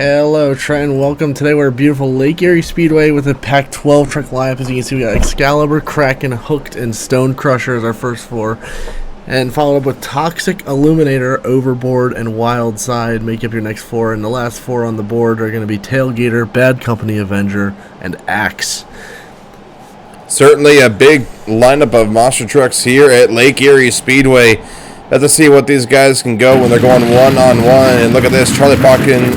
Hello, Trenton. Welcome. Today we're at beautiful Lake Erie Speedway with a Pac-12 truck lineup. As you can see, we got Excalibur, Kraken, Hooked, and Stone Crusher as our first four. And followed up with Toxic, Illuminator, Overboard, and Wild Side make up your next four. And the last four on the board are going to be Tailgater, Bad Company Avenger, and Axe. Certainly a big lineup of monster trucks here at Lake Erie Speedway. Let's see what these guys can go when they're going one-on-one. And look at this, Charlie Pocken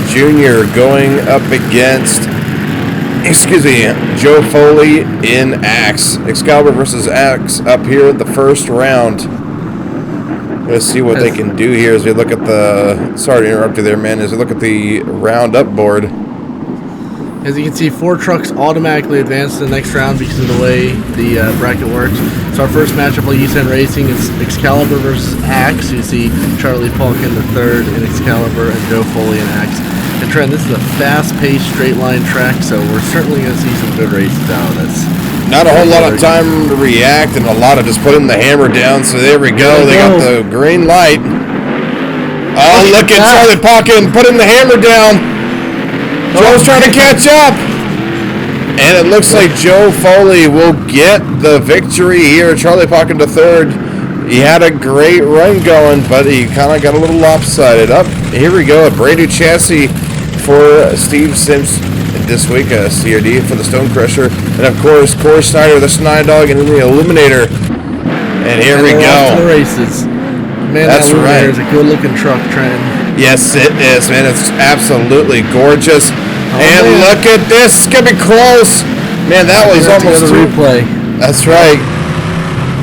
Jr. going up against, Joe Foley in Axe. Excalibur versus Axe up here at the first round. Let's see what they can do here as we look at the, sorry to interrupt you there, man, as we look at the round-up board. As you can see, four trucks automatically advance to the next round because of the way the bracket works. So our first matchup on East End Racing is Excalibur versus Axe. You see Charlie Polkin the third in Excalibur and Joe Foley in Axe. And Trent, this is a fast-paced straight-line track, so we're certainly going to see some good races out of this. Not a whole lot of time to react and a lot of just putting the hammer down. So there we go. They got the green light. Oh, look at Charlie Polkin putting the hammer down. Joe's trying to catch up. And it looks like Joe Foley will get the victory here. Charlie Pocken to third. He had a great run going, but he kind of got a little lopsided. Up here we go. A brand new chassis for Steve Sims this week. A CRD for the Stone Crusher. And of course, Corey Snyder, the Snide Dog, and the Illuminator. And here we go. Off to the races. Man, that's that right. It's a good-looking truck, Trent. Yes, it is, man. It's absolutely gorgeous. And look at this. It's going to be close. Man, that was almost a replay. That's right.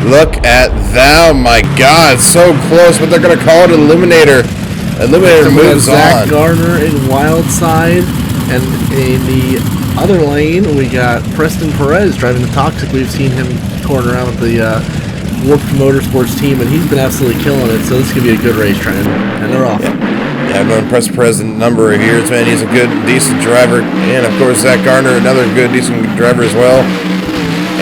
Look at that. My God. So close, but they're going to call it Illuminator. Illuminator moves on. Zach Gardner in Wild Side. And in the other lane, we got Preston Perez driving the Toxic. We've seen him corner around with the Warped Motorsports team, and he's been absolutely killing it. So this could be a good race, Trent. And they're off. Yeah, I've known Preston Perez a number of years, man. He's a good, decent driver. And, of course, Zach Gardner, another good, decent driver as well.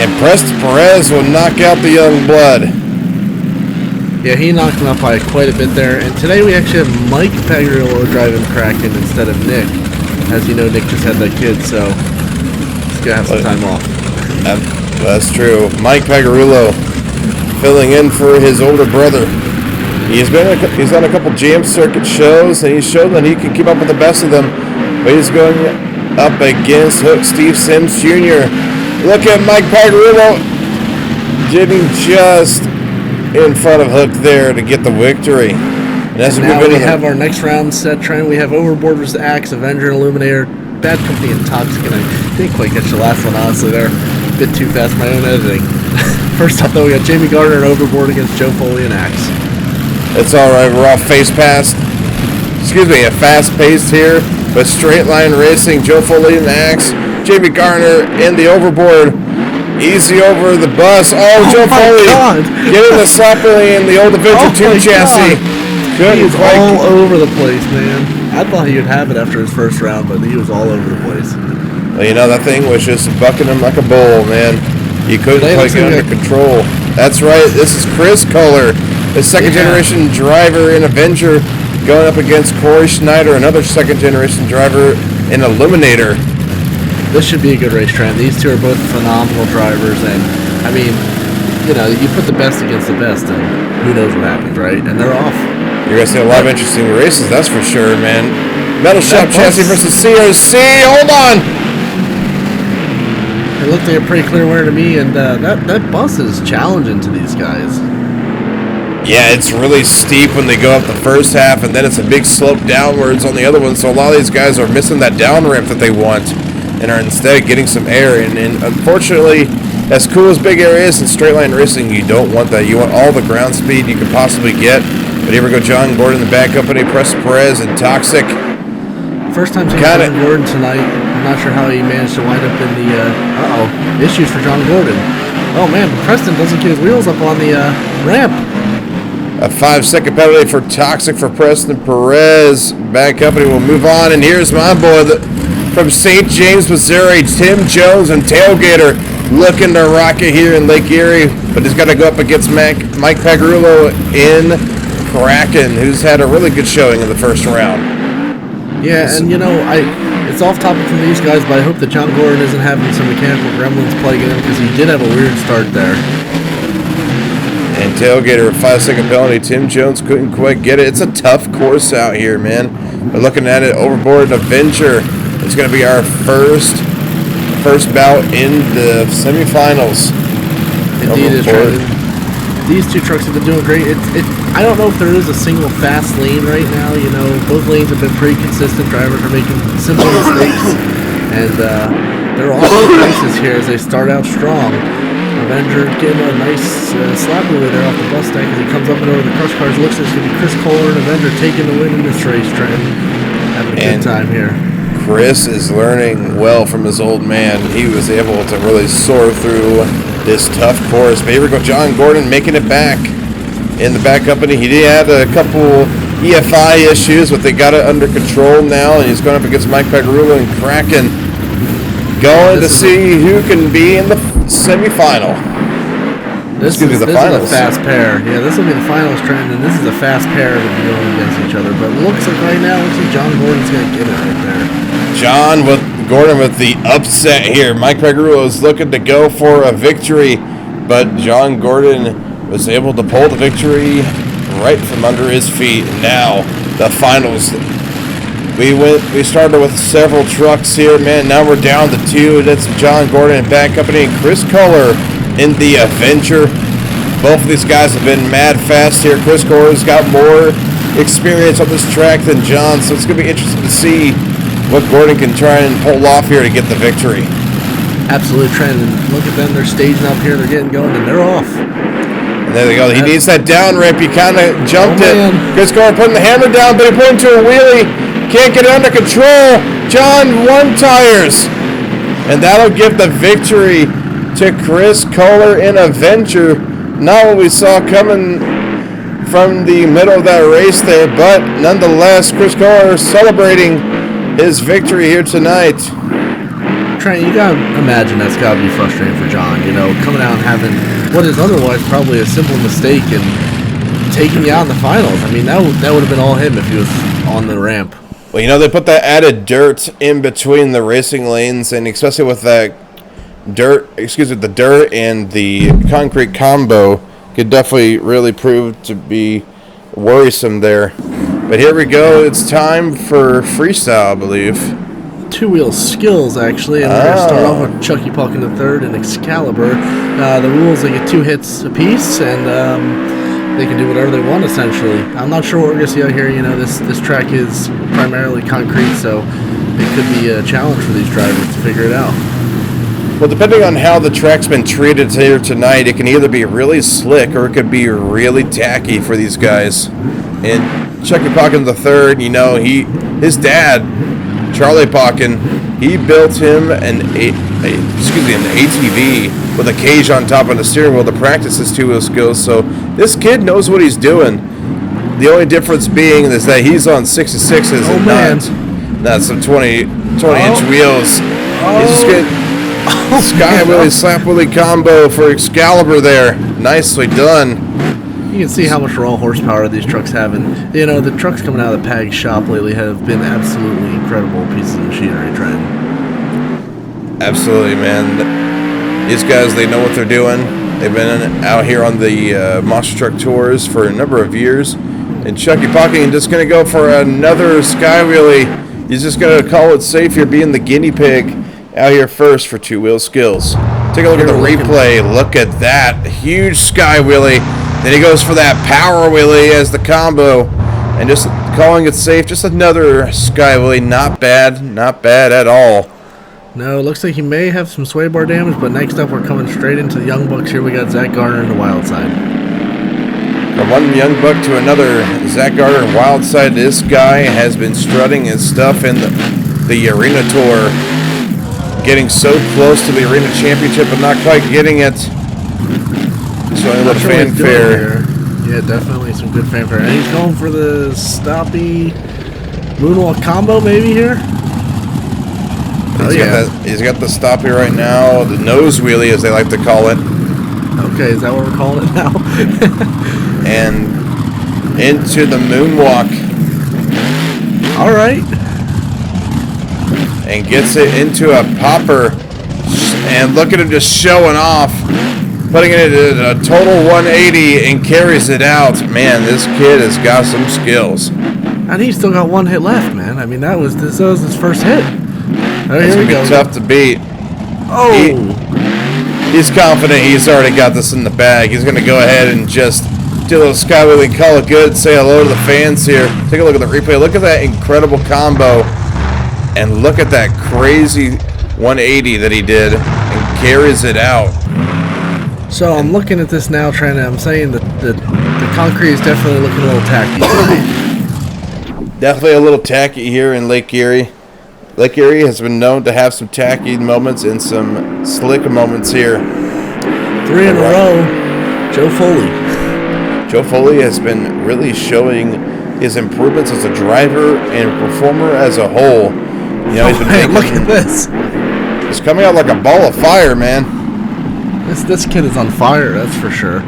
And Preston Perez will knock out the young blood. Yeah, he knocked him out by quite a bit there. And today we actually have Mike Pagarillo driving Kraken instead of Nick. As you know, Nick just had that kid, so he's going to have some time off. That's true. Mike Pagarillo filling in for his older brother. He's done a couple jam circuit shows, and he's shown that he can keep up with the best of them. But he's going up against Hook Steve Sims Jr. Look at Mike Pagarillo getting just in front of Hook there to get the victory. And that's a good now we have our next round set, Trent. We have Overboard versus Axe, Avenger, Illuminator, Bad Company, and Toxic. And I didn't quite catch the last one, honestly. They're a bit too fast for my own editing. First up, though, we got Jamie Gardner and Overboard against Joe Foley and Axe. It's all right. We're all fast-paced here, but straight line racing. Joe Foley and Axe, Jamie Garner in the Overboard, easy over the bus. Joe Foley getting the sloppily in the old Avenger 2 chassis. He was all over the place, man. I thought he would have it after his first round, but he was all over the place. Well, you know, that thing was just bucking him like a bull, man. He couldn't quite get under control. That's right. This is Chris Kohler, the second-generation driver in Avenger, going up against Corey Schneider, another second-generation driver in Illuminator. This should be a good race, Trent. These two are both phenomenal drivers, and, I mean, you know, you put the best against the best, and who knows what happens, right? And they're off. You're going to see a lot of interesting races, that's for sure, man. Metal Shop Chassis versus CRC. Hold on! It looked like a pretty clear winner to me, and that bus is challenging to these guys. Yeah, it's really steep when they go up the first half, and then it's a big slope downwards on the other one, so a lot of these guys are missing that down ramp that they want and are instead getting some air. And unfortunately, as cool as big air is in straight line racing, you don't want that. You want all the ground speed you can possibly get. But here we go, John Gordon, the Bad Company, Preston Perez, and Toxic. First time seeing John Gordon tonight. I'm not sure how he managed to wind up in the, issues for John Gordon. Oh man, Preston doesn't get his wheels up on the ramp. A 5-second penalty for Toxic for Preston Perez. Bad Company will move on, and here's my boy from St. James, Missouri, Tim Jones and Tailgater, looking to rock it here in Lake Erie, but he's got to go up against Mike Pagarillo in Kraken, who's had a really good showing in the first round. Yeah, and you know, it's off topic from these guys, but I hope that John Gordon isn't having some mechanical gremlins plaguing him because he did have a weird start there. And tailgater, 5-second penalty. Tim Jones couldn't quite get it. It's a tough course out here, man. We're looking at it. Overboard Adventure. It's going to be our first bout in the semifinals. Indeed, it's right. These two trucks have been doing great. I don't know if there is a single fast lane right now. You know, both lanes have been pretty consistent. Drivers are making simple mistakes, and they're all over the places here as they start out strong. Avenger getting a nice slap over there off the bus deck as he comes up and over the crush cars. Looks like it's going to be Chris Kohler and Avenger taking the win in this race. Trenton having a good time here. Chris is learning well from his old man. He was able to really soar through this tough course. But here we go, John Gordon making it back in the back company. He did have a couple EFI issues, but they got it under control now, and he's going up against Mike Pagarulo and Kraken. Going to see who can be in the semifinal. This is a fast pair. Yeah, this will be the finals, Trenton, and this is a fast pair to be going against each other. But it looks like right now, John Gordon's going to get it right there. John with Gordon with the upset here. Mike Pagarulo is looking to go for a victory, but John Gordon was able to pull the victory right from under his feet. Now the finals. We started with several trucks here, man. Now we're down to 2. That's John Gordon and Bad Company and Chris Kohler in the Avenger. Both of these guys have been mad fast here. Chris Kohler's got more experience on this track than John, so it's going to be interesting to see what Gordon can try and pull off here to get the victory. Absolutely, Trent. And look at them. They're staging up here. They're getting going, and they're off. And there they go. He needs that down ramp. He kind of jumped it. Chris Kohler putting the hammer down, but he put into a wheelie. Can't get it under control. John, 1 tires. And that'll give the victory to Chris Kohler in Avenger. Not what we saw coming from the middle of that race there, but nonetheless, Chris Kohler celebrating his victory here tonight. Trent, you gotta imagine that's gotta be frustrating for John, you know, coming out and having what is otherwise probably a simple mistake and taking you out in the finals. I mean, that would have been all him if he was on the ramp. Well, you know, they put that added dirt in between the racing lanes, and especially with that the dirt and the concrete combo could definitely really prove to be worrisome there. But here we go. It's time for freestyle, I believe. 2-wheel skills, actually. And we're going to start off with Chucky Puck in the third and Excalibur. The rules, they get 2 hits apiece, and they can do whatever they want, essentially. I'm not sure what we're going to see out here. You know, this track is primarily concrete, so it could be a challenge for these drivers to figure it out. Well, depending on how the track's been treated here tonight, it can either be really slick or it could be really tacky for these guys. And Chucky Pocken the third, you know, his dad, Charlie Pocken, he built him an ATV with a cage on top and a steering wheel to practice his 2-wheel skills. So this kid knows what he's doing. The only difference being is that he's on 66s and not some 20-inch wheels. He's just getting Sky Willie Slap Willie combo for Excalibur there. Nicely done. You can see how much raw horsepower these trucks have. And, you know, the trucks coming out of the PAG shop lately have been absolutely incredible pieces of machinery, Trent. Absolutely, man. These guys, they know what they're doing. They've been out here on the monster truck tours for a number of years. And Chucky Pocken just going to go for another Sky Wheelie. He's just going to call it safe here, being the guinea pig out here first for 2-wheel skills. Take a look at the replay. Look at that. Huge Sky Wheelie. Then he goes for that Power Wheelie as the combo. And just calling it safe. Just another Sky Wheelie. Not bad. Not bad at all. No, it looks like he may have some sway bar damage, but next up we're coming straight into the Young Bucks. Here we got Zach Garner in the wild side. From one Young Buck to another, Zach Garner in wild side. This guy has been strutting his stuff in the Arena Tour. Getting so close to the Arena Championship but not quite getting it. Showing a little fanfare. Yeah, definitely some good fanfare. And he's going for the stoppy moonwalk combo maybe here. He's got the stoppy right now. The nose wheelie, as they like to call it. Okay, is that what we're calling it now? And into the moonwalk. All right. and gets it into a popper. And look at him just showing off, putting it at a total 180 and carries it out. Man, this kid has got some skills. And he's still got one hit left, man. I mean, that was his first hit. It's going to be tough to beat. Oh! He's confident he's already got this in the bag. He's going to go ahead and just do a little skywheel and call it good. Say hello to the fans here. Take a look at the replay. Look at that incredible combo. And look at that crazy 180 that he did and carries it out. So I'm looking at this now, Trenton. I'm saying that the concrete is definitely looking a little tacky. Definitely a little tacky here in Lake Erie. Lake Erie has been known to have some tacky moments and some slick moments here. 3 in a row. Joe Foley. Joe Foley has been really showing his improvements as a driver and performer as a whole. You know, he's been look at this. He's coming out like a ball of fire, man. This kid is on fire, that's for sure.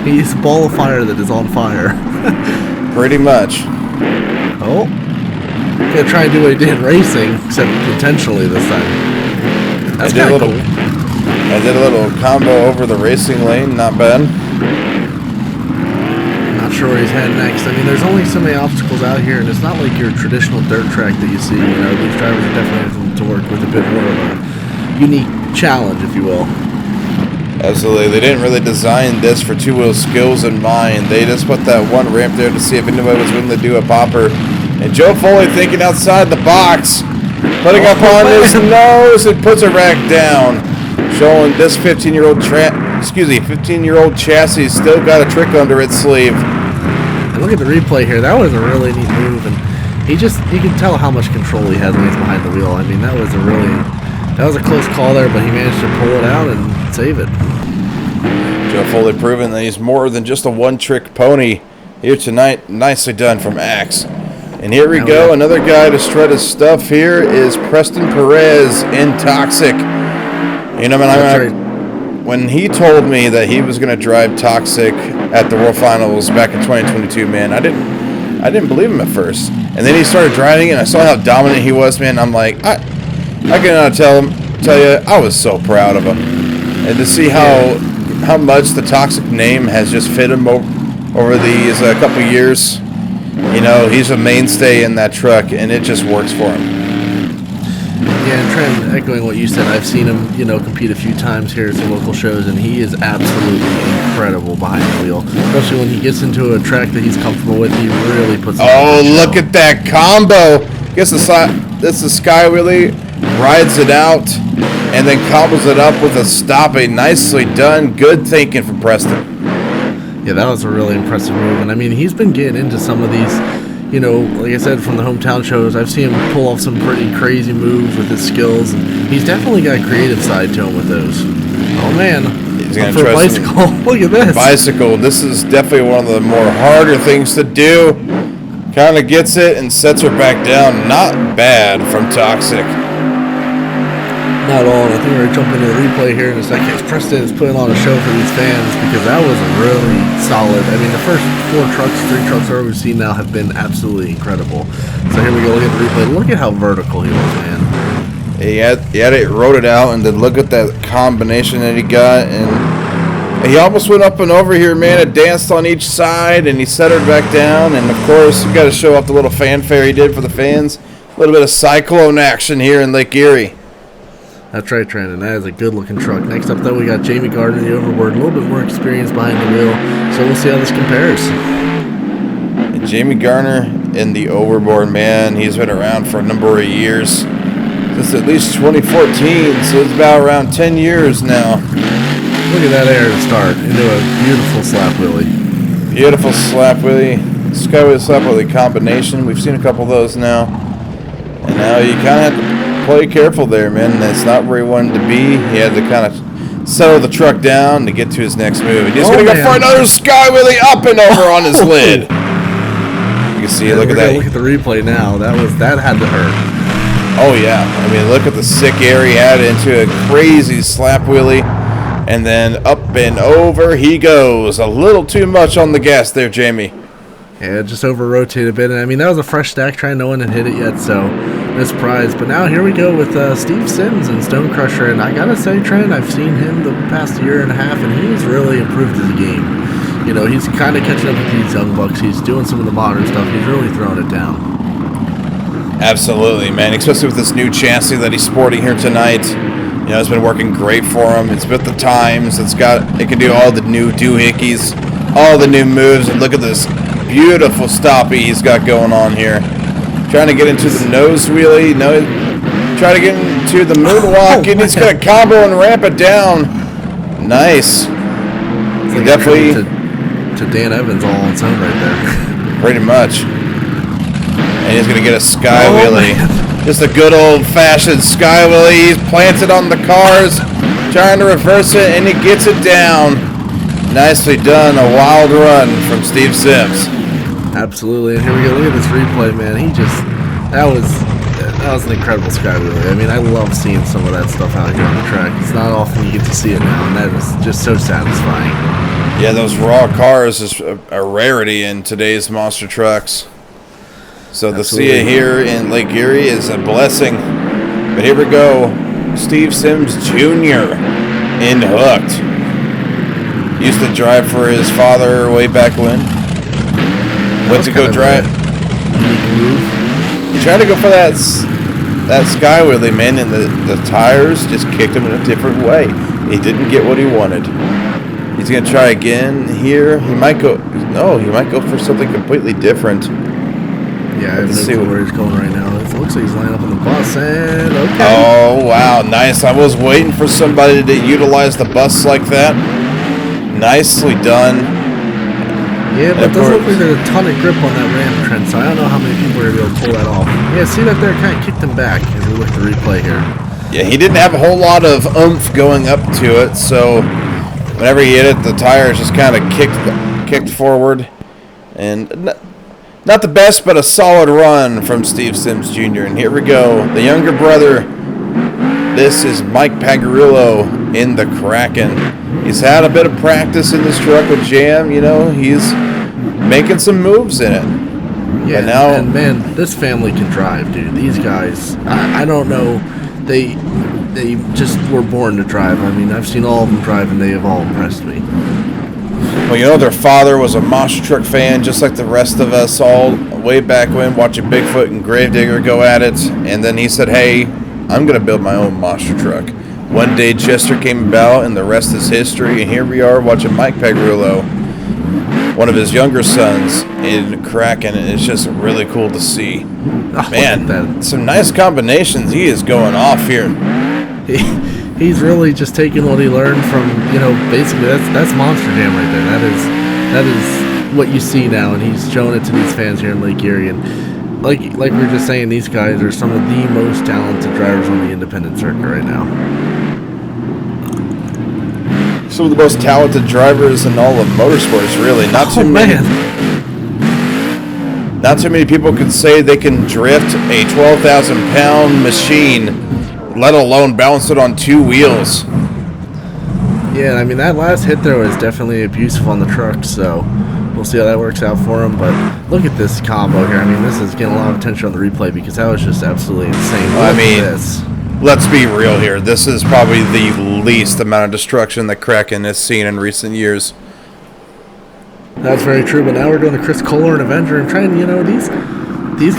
He's a ball of fire that is on fire. Pretty much. Oh. Gonna try and do what he did in racing, except intentionally this time. That's kind of cool. I did a little combo over the racing lane, not bad. Not sure where he's heading next. I mean, there's only so many obstacles out here, and it's not like your traditional dirt track that you see. You know, these drivers are definitely having to work with a bit more of a unique challenge, if you will. Absolutely. They didn't really design this for two-wheel skills in mind. They just put that one ramp there to see if anybody was willing to do a popper. And Joe Foley thinking outside the box, putting up on his nose and puts a rack down, showing this 15-year-old chassis still got a trick under its sleeve. And look at the replay here. That was a really neat move, and you can tell how much control he has when he's behind the wheel. I mean, that was a close call there, but he managed to pull it out and save it. Joe Foley proving that he's more than just a one-trick pony here tonight. Nicely done from Axe. And here we go. Another guy to shred his stuff here is Preston Perez in Toxic. You know, man, when he told me that he was going to drive Toxic at the World Finals back in 2022, man, I didn't believe him at first. And then he started driving, and I saw how dominant he was, man. I'm like, I cannot tell you, I was so proud of him. And to see how much the Toxic name has just fit him over these couple years. You know, he's a mainstay in that truck, and it just works for him. Yeah, and Trent, echoing what you said, I've seen him, compete a few times here at some local shows, and he is absolutely incredible behind the wheel. Especially when he gets into a track that he's comfortable with, he really puts. Oh, look at that combo! Gets the sky wheelie, rides it out, and then combos it up with a stopping. Nicely done. Good thinking from Preston. Yeah, that was a really impressive move. And I mean, he's been getting into some of these, like I said, from the hometown shows. I've seen him pull off some pretty crazy moves with his skills. And he's definitely got a creative side to him with those. Oh, man. He's going to try a bicycle. Look at this. Bicycle. This is definitely one of the more harder things to do. Kind of gets it and sets her back down. Not bad from Toxic. Not at all. I think we're going to jump into the replay here in a second. Preston is putting on a show for these fans because that was really solid. I mean, the first 3 trucks we've seen now have been absolutely incredible. So here we go. Look at the replay. Look at how vertical he was, man. He had it, wrote it out, and then look at that combination that he got. And he almost went up and over here, man. It danced on each side, and he set her back down. And, of course, you got to show off the little fanfare he did for the fans. A little bit of cyclone action here in Lake Erie. That's right, Trenton. That is a good-looking truck. Next up, though, we got Jamie Gardner, the overboard. A little bit more experience behind the wheel, so we'll see how this compares. And Jamie Gardner in the overboard, man, he's been around for a number of years. Since at least 2014, so it's about around 10 years now. Look at that air to start into a beautiful slap wheelie. Beautiful slap wheelie. Skyway slap wheelie combination. We've seen a couple of those now. And now you kind of have to play careful there, man. That's not where he wanted to be. He had to kind of settle the truck down to get to his next move. And he's going to go for another sky wheelie up and over on his lid. You can see, look at that. Look at the replay now. That had to hurt. Oh, yeah. I mean, look at the sick air he had into a crazy slap wheelie. And then up and over he goes. A little too much on the gas there, Jamie. Yeah, just over-rotated a bit. And I mean, that was a fresh stack try. No one had hit it yet, so misprize. But now here we go with Steve Sims and Stone Crusher. And I got to say, Trent, I've seen him the past year and a half, and he's really improved his game. You know, he's kind of catching up with these young bucks. He's doing some of the modern stuff. He's really throwing it down. Absolutely, man. Especially with this new chassis that he's sporting here tonight. You know, it's been working great for him. It's with the times. It can do all the new doohickeys, all the new moves. And look at this beautiful stoppie he's got going on here. Trying to get into the nose wheelie. No, trying to get into the moonwalk, and he's got a combo and ramp it down. Nice. It's definitely to Dan Evans all on its own right there. Pretty much. And he's going to get a sky wheelie. Man. Just a good old-fashioned sky wheelie. He's planted on the cars, trying to reverse it, and he gets it down. Nicely done. A wild run from Steve Sims. Absolutely. And here we go. Look at this replay, man. That was an incredible sky wheelie. I mean, I love seeing some of that stuff out here on the track. It's not often you get to see it now, and that is just so satisfying. Yeah, those raw cars is a rarity in today's monster trucks. So to see it here in Lake Erie is a blessing. But here we go. Steve Sims Jr. in Hooked. Used to drive for his father way back when. Went to go drive. He tried to go for that sky wheelie, man, and the tires just kicked him in a different way. He didn't get what he wanted. He's going to try again here. He might go for something completely different. Yeah, I have no clue where he's going right now. It looks like he's lining up on the bus, and okay. Oh, wow, nice. I was waiting for somebody to utilize the bus like that. Nicely done. Yeah, but it doesn't look like there's a ton of grip on that ramp, Trent, so I don't know how many people are going to be able to pull that off. Yeah, see that there? Kind of kicked him back as we look at the replay here. Yeah, he didn't have a whole lot of oomph going up to it, so whenever he hit it, the tires just kind of kicked forward. And not the best, but a solid run from Steve Sims Jr. And here we go. The younger brother. This is Mike Pagarillo in the Kraken. He's had a bit of practice in this truck with Jam. You know, he's making some moves in it. Yeah, and man, this family can drive, dude. These guys, I don't know. They just were born to drive. I mean, I've seen all of them drive, and they have all impressed me. Well, you know, their father was a monster truck fan, just like the rest of us all way back when, watching Bigfoot and Gravedigger go at it. And then he said, hey, I'm going to build my own monster truck. One day, Chester came about, and the rest is history. And here we are watching Mike Pagarillo, one of his younger sons, in Kraken. And it's just really cool to see. Oh, man, some nice combinations. He is going off here. He's really just taking what he learned from, you know, basically that's Monster Jam right there. That is what you see now, and he's showing it to these fans here in Lake Erie. And like we were just saying, these guys are some of the most talented drivers on the independent circuit right now. Some of the most talented drivers in all of motorsports, really. Not too many people can say they can drift a 12,000-pound machine, let alone balance it on two wheels. Yeah, I mean, that last hit there was definitely abusive on the truck, so we'll see how that works out for him. But look at this combo here. I mean, this is getting a lot of attention on the replay because that was just absolutely insane. Let's be real here. This is probably the least amount of destruction that Kraken has seen in recent years. That's very true, but now we're going to Chris Kohler and Avenger and trying, you know, these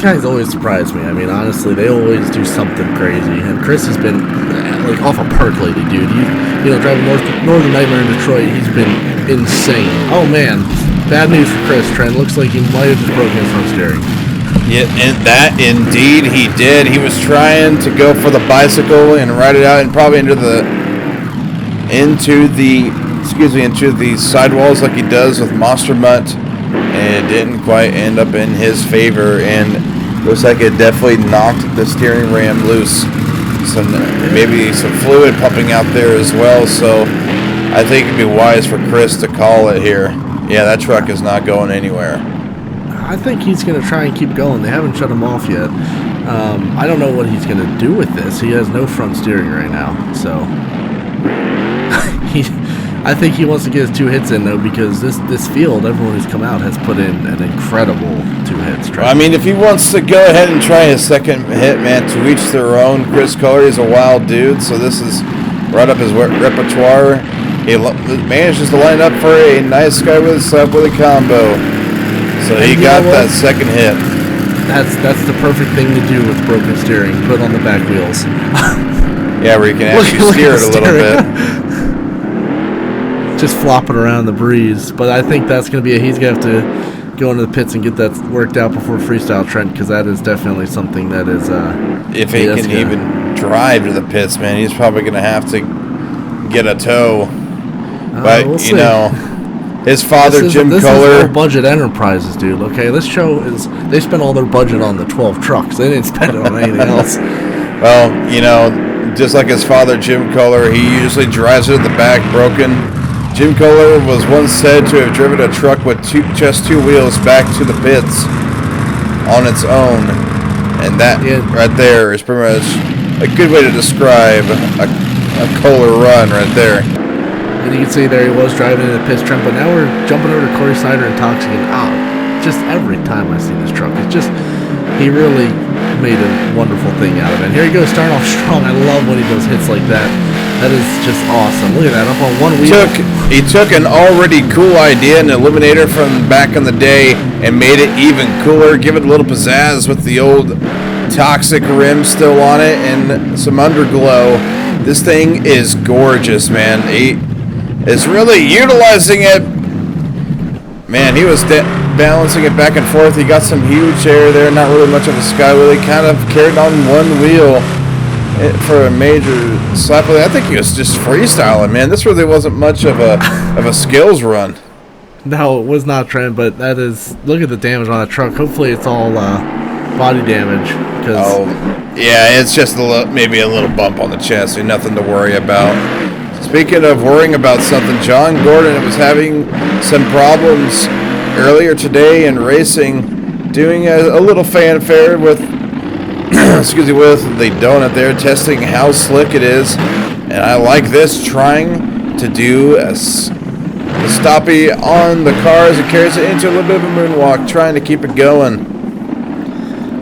guys always surprise me. I mean, honestly, they always do something crazy. And Chris has been, like, off a perk lately, dude. You know, driving Northern Nightmare in Detroit, he's been insane. Oh, man. Bad news for Chris, Trent. Looks like he might have just broken his front steering. Yeah, and that indeed he did. He was trying to go for the bicycle and ride it out and probably into the sidewalls like he does with Monster Mutt. And it didn't quite end up in his favor, and looks like it definitely knocked the steering ram loose. Maybe some fluid pumping out there as well, so I think it'd be wise for Chris to call it here. Yeah, that truck is not going anywhere. I think he's going to try and keep going. They haven't shut him off yet. I don't know what he's going to do with this. He has no front steering right now, so I think he wants to get his 2 hits in, though, because this field, everyone who's come out has put in an incredible 2 hits. I mean, if he wants to go ahead and try his second hit, man, to each their own. Chris Kohler is a wild dude, so this is right up his repertoire. He manages to line up for a nice guy with a slap with a combo. So he got that second hit. That's the perfect thing to do with broken steering. Put on the back wheels. Yeah, where you can actually steer it a little bit. Just flopping around the breeze. But I think that's going to be he's going to have to go into the pits and get that worked out before Freestyle, Trent, because that is definitely something that is... if he can even drive to the pits, man, he's probably going to have to get a tow. But, we'll you know, his father, Jim Kohler... This is budget enterprises, dude, okay? This show is... They spent all their budget on the 12 trucks. They didn't spend it on anything else. Well, you know, just like his father, Jim Kohler, he usually drives it at the back broken. Jim Kohler was once said to have driven a truck with just 2 wheels back to the pits on its own. And that right there is pretty much a good way to describe a Kohler run right there. And you can see there he was driving in the pits, Trent, but now we're jumping over to Corey Snyder and Toxic, and just every time I see this truck, it's just, he really made a wonderful thing out of it. And here he goes, starting off strong. I love when he does hits like that. That is just awesome. Look at that, up on 1 wheel. He took an already cool idea, an Eliminator from back in the day, and made it even cooler, give it a little pizzazz with the old Toxic rim still on it and some underglow. This thing is gorgeous, man. He is really utilizing it. Man, he was balancing it back and forth. He got some huge air there, not really much of a skywheel. He kind of carried on 1 wheel for a major slap. I think he was just freestyling, man. This really wasn't much of a skills run. No, it was not, Trent, but that is, look at the damage on that truck. Hopefully it's all body damage. Yeah, it's just maybe a little bump on the chassis, nothing to worry about. Speaking of worrying about something, John Gordon was having some problems earlier today in racing, doing a little fanfare with with the donut there, testing how slick it is. And I like this, trying to do a stoppie on the cars and carries it into a little bit of a moonwalk, trying to keep it going.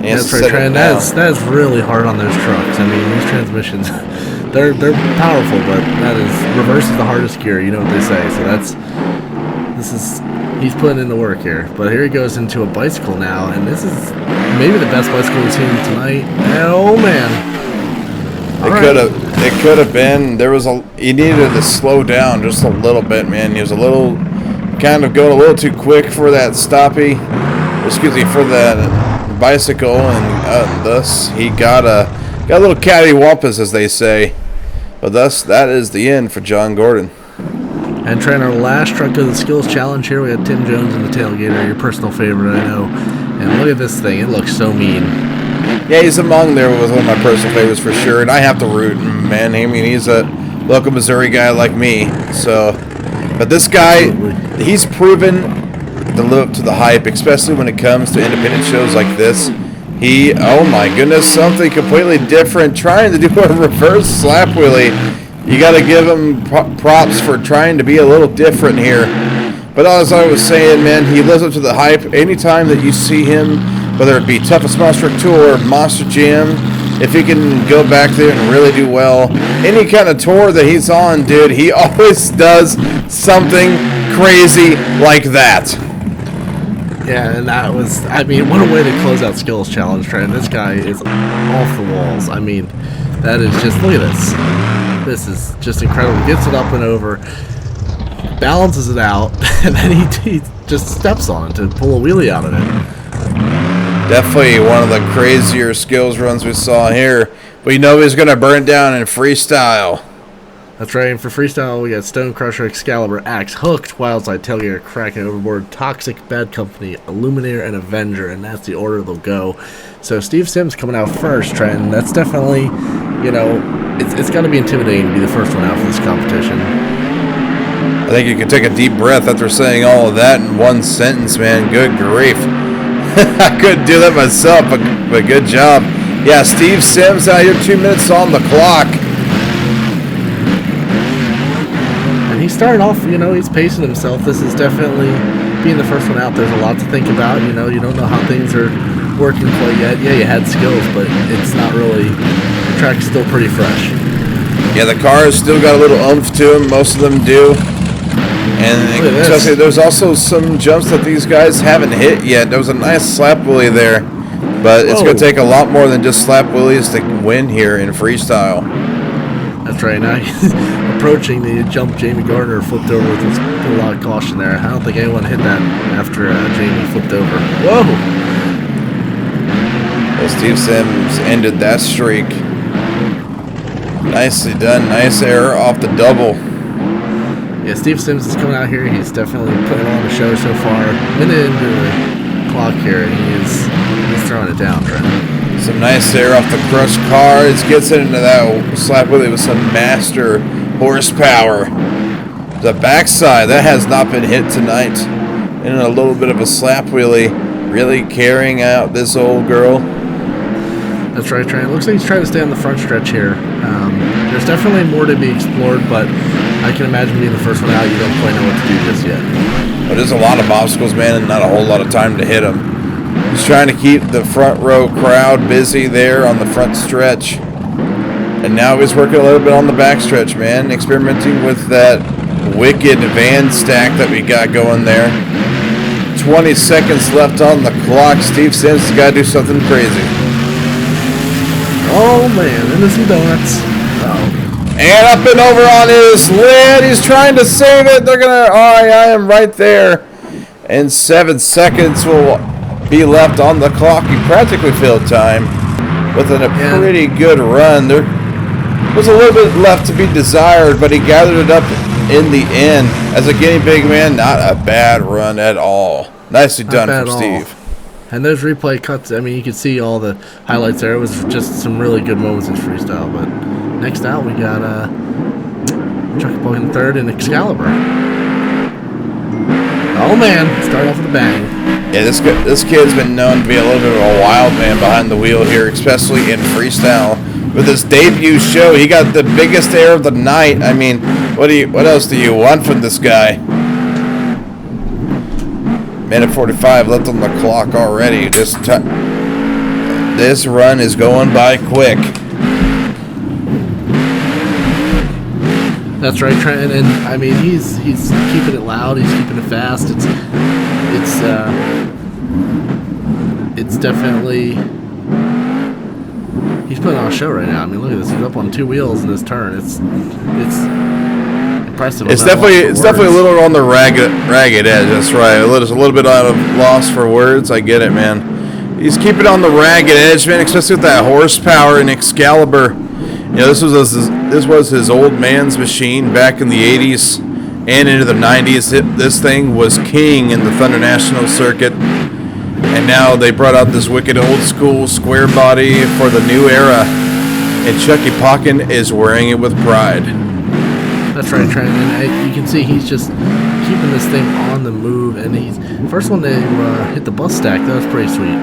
That's right, Trent. That's really hard on those trucks. I mean, these transmissions, they're powerful, but that is, reverse is the hardest gear, you know what they say. So he's putting in the work here. But here he goes into a bicycle now, and this is maybe the best bicycle we've seen tonight. Oh man! It could have been. He needed to slow down just a little bit, man. He was kind of going a little too quick for that stoppie. For that bicycle, and thus he got a little cattywampus, as they say. But thus that is the end for John Gordon. And Trent, our last truck of the skills challenge here, we had Tim Jones in the tailgater, your personal favorite, I know. And look at this thing, it looks so mean. Yeah, he's among there was one of my personal favorites for sure, and I have to root him, man. I mean, he's a local Missouri guy like me. So, but this guy, he's proven to live up to the hype, especially when it comes to independent shows like this. Oh my goodness, something completely different, trying to do a reverse slap wheelie. You got to give him props for trying to be a little different here. But as I was saying, man, he lives up to the hype. Anytime that you see him, whether it be Toughest Monster Tour or Monster Jam, if he can go back there and really do well, any kind of tour that he's on, dude, he always does something crazy like that. Yeah, and that was, I mean, what a way to close out Skills Challenge, Trent. This guy is off the walls. I mean, that is just, look at this. This is just incredible. Gets it up and over, balances it out, and then he just steps on it to pull a wheelie out of it. Definitely one of the crazier skills runs we saw here. But you know he's going to burn it down in freestyle. That's right, and for freestyle, we got Stone Crusher, Excalibur, Axe, Hooked, Wildside, Tailgater, Kraken, Overboard, Toxic, Bad Company, Illuminator, and Avenger, and that's the order they'll go. So Steve Sims coming out first, Trent. That's definitely, you know, it's got to be intimidating to be the first one out for this competition. I think you can take a deep breath after saying all of that in one sentence, man. Good grief. I couldn't do that myself, but good job. Yeah, Steve Sims out here, 2 minutes on the clock. And he's starting off, you know, he's pacing himself. This is definitely, being the first one out, there's a lot to think about. You know, you don't know how things are working quite yet. Yeah, you had skills, but it's not really, the track's still pretty fresh. Yeah, the car has still got a little oomph to them. Most of them do. And especially, there's also some jumps that these guys haven't hit yet. There was a nice slap wheelie there. But it's going to take a lot more than just slap wheelies to win here in freestyle. That's right. Now he's approaching the jump. Jamie Gardner flipped over with a lot of caution there. I don't think anyone hit that after Jamie flipped over. Whoa! Well, Steve Sims ended that streak. Nicely done. Nice error off the double. Yeah, Steve Sims is coming out here. He's definitely putting on the show so far. Minute into the clock here, and he's throwing it down, Trent. Some nice air off the crushed car. It gets it into that slap wheelie with some master horsepower. The backside, that has not been hit tonight. And a little bit of a slap wheelie, really carrying out this old girl. That's right, Trent. It looks like he's trying to stay on the front stretch here. There's definitely more to be explored, but I can imagine being the first one out, you don't quite know what to do just yet. But there's a lot of obstacles, man, and not a whole lot of time to hit them. He's trying to keep the front row crowd busy there on the front stretch. And now he's working a little bit on the back stretch, man. Experimenting with that wicked van stack that we got going there. 20 seconds left on the clock. Steve Sims has got to do something crazy. Oh, man. Into some donuts. Oh. And up and over on his lid. He's trying to save it. They're going to... Oh, I am right there. And 7 seconds will be left on the clock. He practically filled time with a pretty good run. There was a little bit left to be desired, but he gathered it up in the end. As a guinea pig, man, not a bad run at all. Nicely done from Steve. And those replay cuts, I mean, you can see all the highlights there. It was just some really good moments in freestyle. But next out, we got Chucky Puck in third and Excalibur. Oh, man. Start off with a bang. Yeah, this kid's been known to be a little bit of a wild man behind the wheel here, especially in freestyle. With his debut show, he got the biggest air of the night. I mean, what else do you want from this guy? Minute 45 left on the clock already. This run is going by quick. That's right, Trenton, and I mean he's keeping it loud, he's keeping it fast. It's definitely, he's putting on a show right now. I mean, look at this. He's up on 2 wheels in this turn. It's impressive. It's definitely a little on the ragged edge. That's right. A little bit out of loss for words. I get it, man. He's keeping on the ragged edge, man. Especially with that horsepower in Excalibur. You know, this was his old man's machine back in the 80s and into the 90s. This thing was king in the Thunder National circuit. And now they brought out this wicked old school square body for the new era. And Chucky Pocken is wearing it with pride. That's right, Trent. And you can see he's just keeping this thing on the move. And he's first one to hit the bus stack. That was pretty sweet.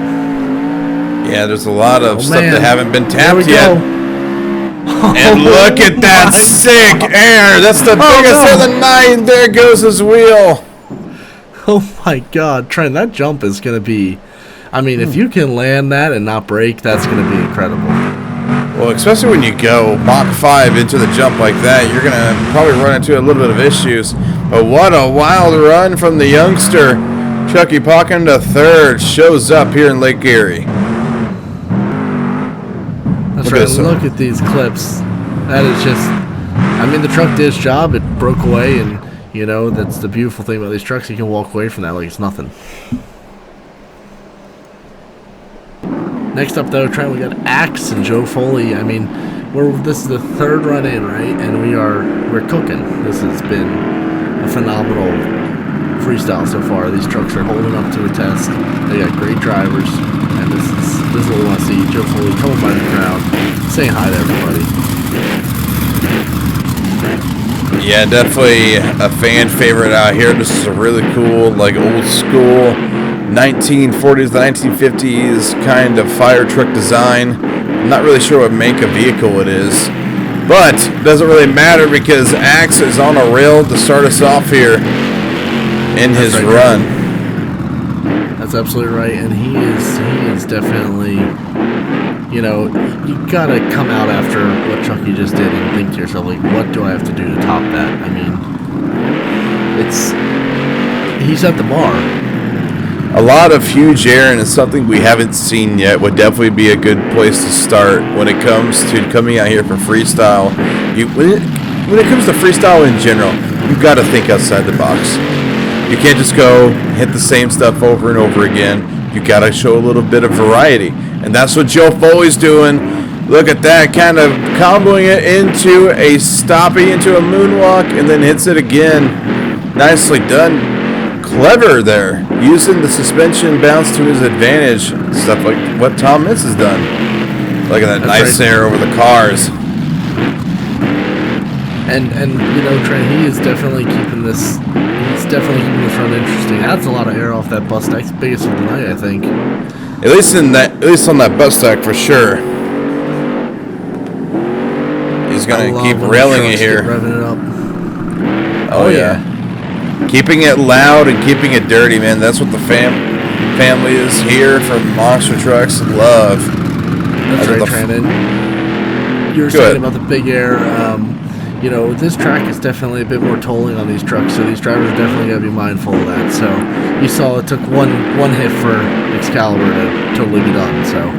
Yeah, there's a lot of stuff that haven't been tapped Go. yet. And look at that sick air. That's the biggest of the night. There goes his wheel. Oh my God, Trent, that jump is going to be, I mean, if you can land that and not break, that's going to be incredible. Well, especially when you go Mach 5 into the jump like that, you're going to probably run into a little bit of issues. But what a wild run from the youngster. Chucky Pocken to third, shows up here in Lake Erie. That's right, look at these clips. That is just, I mean, the truck did its job. It broke away, and you know, that's the beautiful thing about these trucks. You can walk away from that like it's nothing. Next up, though, Trent, we got Axe and Joe Foley. I mean, this is the third run in, right? And we're cooking. This has been a phenomenal freestyle so far. These trucks are holding up to the test. They got great drivers, and this is what we want to see. Joe Foley coming by the crowd, saying hi to everybody. Yeah, definitely a fan favorite out here. This is a really cool, like old school 1940s to 1950s kind of fire truck design. I'm not really sure what make of vehicle it is. But it doesn't really matter because Axe is on a rail to start us off here in his run. That's absolutely right, and he is definitely, you know, you gotta come out after what Chucky just did and think to yourself, like, what do I have to do to top that? I mean, he's at the bar. A lot of huge air, and it's something we haven't seen yet. Would definitely be a good place to start when it comes to coming out here for freestyle. When it comes to freestyle in general, you've got to think outside the box. You can't just go hit the same stuff over and over again. You got to show a little bit of variety, and that's what Joe Foley's doing. Look at that, kind of comboing it into a stoppie, into a moonwalk, and then hits it again. Nicely done. Clever there, using the suspension bounce to his advantage. Stuff like what Tom Mitz has done. Look at that. That's nice right. Air over the cars. And you know, Trent, he is definitely keeping this. He's definitely keeping this run interesting. That's a lot of air off that bus stack. It's the biggest of the night, I think. At least on that bus stack for sure. He's gonna keep railing it here. Revving it up. Oh yeah. Keeping it loud and keeping it dirty, man. That's what the family is here for monster trucks love. That's right, Trenton. You were saying about the big air. You know, this track is definitely a bit more tolling on these trucks, so these drivers are definitely got to be mindful of that. So you saw it took one hit for Excalibur to totally be done. So.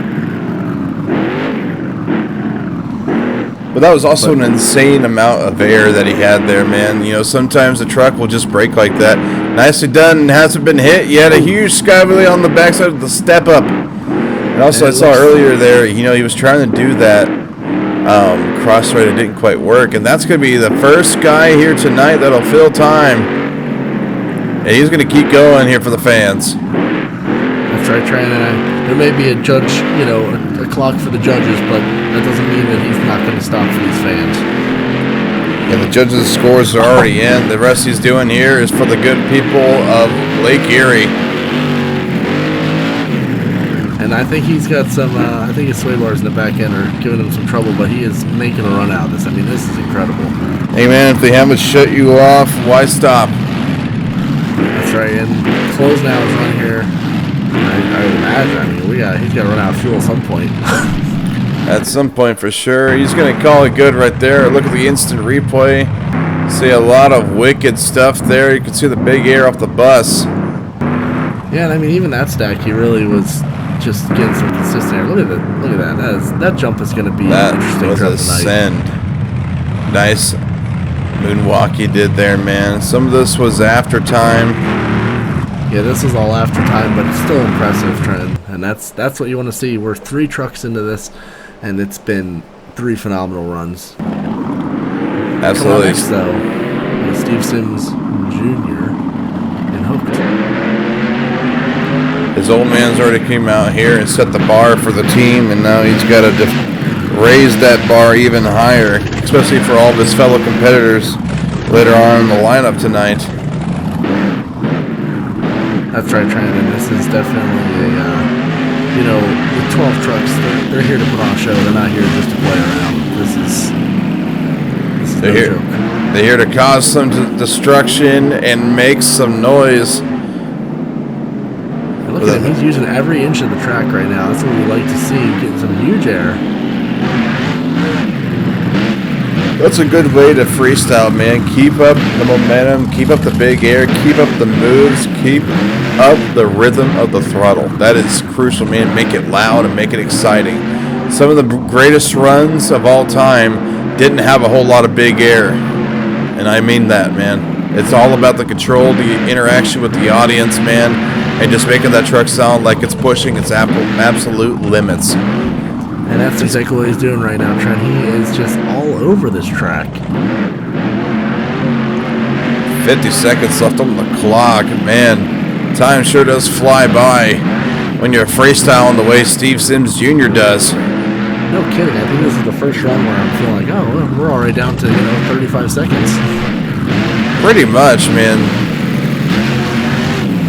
But that was also an insane amount of air that he had there, man. You know, sometimes the truck will just break like that. Nicely done, and hasn't been hit. You had a huge skywheelie on the backside of the step up. And also, I saw earlier there, you know, he was trying to do that cross right. It didn't quite work. And that's going to be the first guy here tonight that'll fill time. And he's going to keep going here for the fans. That's right, Trent. There may be a judge, you know, a clock for the judges, but that doesn't mean that he's not going to stop for these fans. Yeah, the judges' scores are already in. The rest he's doing here is for the good people of Lake Erie. And I think he's got some, I think his sway bars in the back end are giving him some trouble, but he is making a run out of this. I mean, this is incredible. Hey, man, if they haven't shut you off, why stop? That's right, and close now is on here. I would imagine. I mean, he's got to run out of fuel at some point. At some point, for sure. He's going to call it good right there. Look at the instant replay. See a lot of wicked stuff there. You can see the big air off the bus. Yeah, and I mean, even that stack, he really was just getting some consistent air. Look at that. That jump is going to be interesting. That was a send. Nice moonwalk he did there, man. Some of this was after time. Yeah, this is all after time, but it's still impressive, Trenton, and that's what you want to see. We're 3 trucks into this, and it's been 3 phenomenal runs. Absolutely. Next, though, Steve Sims Jr. and Hooked. His old man's already came out here and set the bar for the team, and now he's got to raise that bar even higher, especially for all of his fellow competitors later on in the lineup tonight. That's right, Trenton. This is definitely you know, the 12 trucks, they're here to put on a show. They're not here just to play around. This is no joke. They're here to cause some destruction and make some noise. And look at him. He's using every inch of the track right now. That's what we like to see, getting some huge air. That's a good way to freestyle, man. Keep up the momentum, keep up the big air, keep up the moves, keep up the rhythm of the throttle. That is crucial, man. Make it loud and make it exciting. Some of the greatest runs of all time didn't have a whole lot of big air. And I mean that, man. It's all about the control, the interaction with the audience, man, and just making that truck sound like it's pushing its absolute limits. And that's exactly what he's doing right now, Trent. He is just all over this track. 50 seconds left on the clock. Man, time sure does fly by when you're freestyling the way Steve Sims Jr. does. No kidding. I think this is the first run where I'm feeling like, oh, well, we're already down to 35 seconds. Pretty much, man.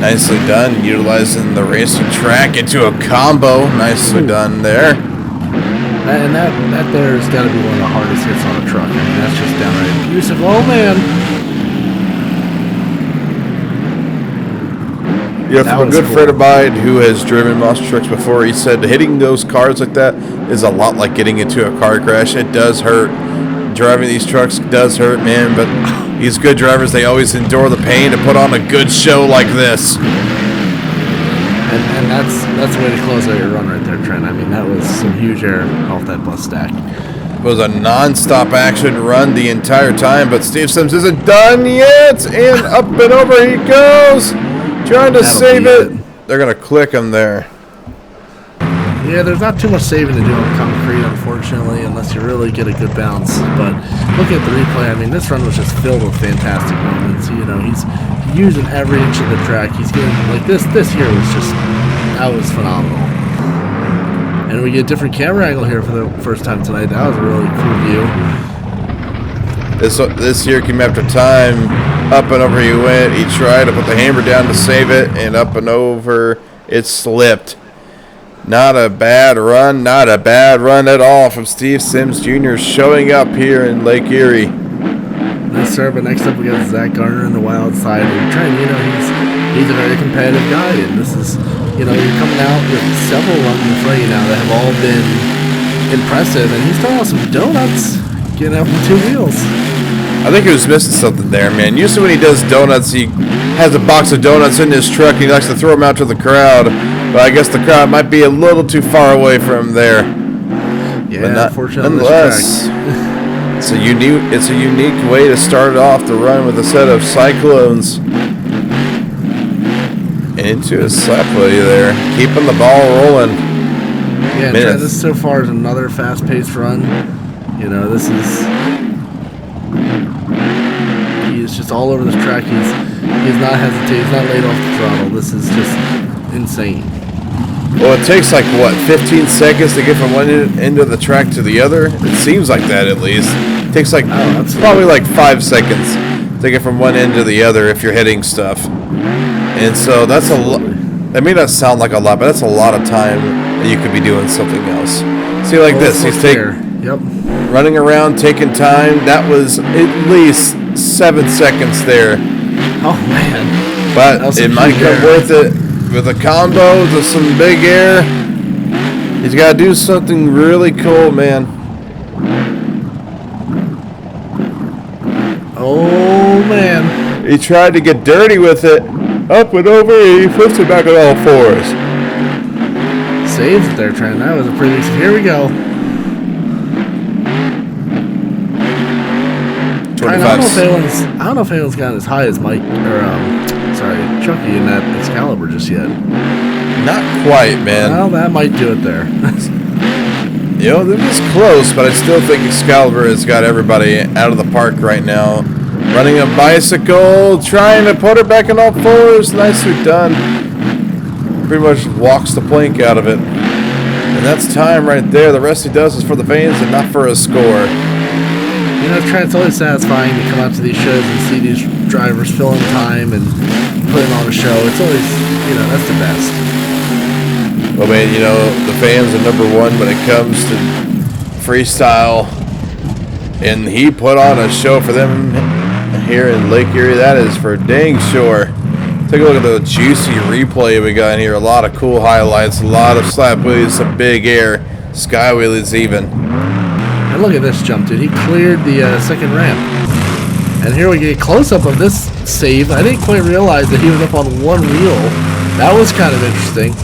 Nicely done, utilizing the racing track into a combo. Nicely done there. And that there's got to be one of the hardest hits on a truck. I mean, that's just downright abusive. Oh, man. Yeah, from a good friend of mine who has driven monster trucks before, he said hitting those cars like that is a lot like getting into a car crash. It does hurt. Driving these trucks does hurt, man, but these good drivers, they always endure the pain to put on a good show like this. And that's the way to close out your run right there, Trent. I mean, that was some huge air off that bus stack. It was a non-stop action run the entire time, but Steve Sims isn't done yet, and up and over he goes, trying to save it. They're going to click him there. Yeah, there's not too much saving to do on concrete, unfortunately, unless you really get a good bounce. But looking at the replay, I mean, this run was just filled with fantastic moments. You know, he's using every inch of the track. He's getting, like, this here was just, that was phenomenal. And we get a different camera angle here for the first time tonight. That was a really cool view. This here came after time. Up and over he went. He tried to put the hammer down to save it, and up and over it slipped. Not a bad run, not a bad run at all from Steve Sims Jr. showing up here in Lake Erie. Yes, sir, but next up we got Zach Garner in the wild side. And Trent, you know, he's a very competitive guy, and this is, you know, you're coming out with several runs in front of you now that have all been impressive, and he's throwing out some donuts, getting out from 2 wheels. I think he was missing something there, man. Usually when he does donuts, he has a box of donuts in his truck, and he likes to throw them out to the crowd. But I guess the crowd might be a little too far away from there. Yeah, but unfortunately, nonetheless, it's a unique way to start off the run with a set of Cyclones. Into a slap play there, keeping the ball rolling. Yeah, Trent, this so far is another fast-paced run. You know, this is. He's just all over this track. He's not hesitating. He's not laid off the throttle. This is just insane. Well, it takes like, what, 15 seconds to get from one end of the track to the other? It seems like that, at least. It takes like, probably like 5 seconds to get from one end to the other if you're hitting stuff. And so that's a lot. That may not sound like a lot, but that's a lot of time that you could be doing something else. See, like this. He's running around, taking time. That was at least 7 seconds there. Oh, man. But it might come worth it. With a combo to some big air, he's got to do something really cool, man. Oh, man. He tried to get dirty with it. Up and over, he flips it back on all fours. Saves it there, Trent. That was a pretty... Here we go. Trent, I don't know if anyone's gotten as high as Mike, or, Chucky in that Excalibur just yet. Not quite, man. Well, that might do it there. You know, it was close, but I still think Excalibur has got everybody out of the park right now. Running a bicycle, trying to put her back on all fours. Nicely done. Pretty much walks the plank out of it. And that's time right there. The rest he does is for the fans and not for a score. You know, Trent, it's always satisfying to come out to these shows and see these drivers filling time and putting on a show. It's always, you know, that's the best. Well, man, you know, the fans are number one when it comes to freestyle. And he put on a show for them here in Lake Erie. That is for dang sure. Take a look at the juicy replay we got in here. A lot of cool highlights, a lot of slap wheelies, some big air, sky wheelies even. And look at this jump, dude. He cleared the second ramp. And here we get a close-up of this save. I didn't quite realize that he was up on one wheel. That was kind of interesting.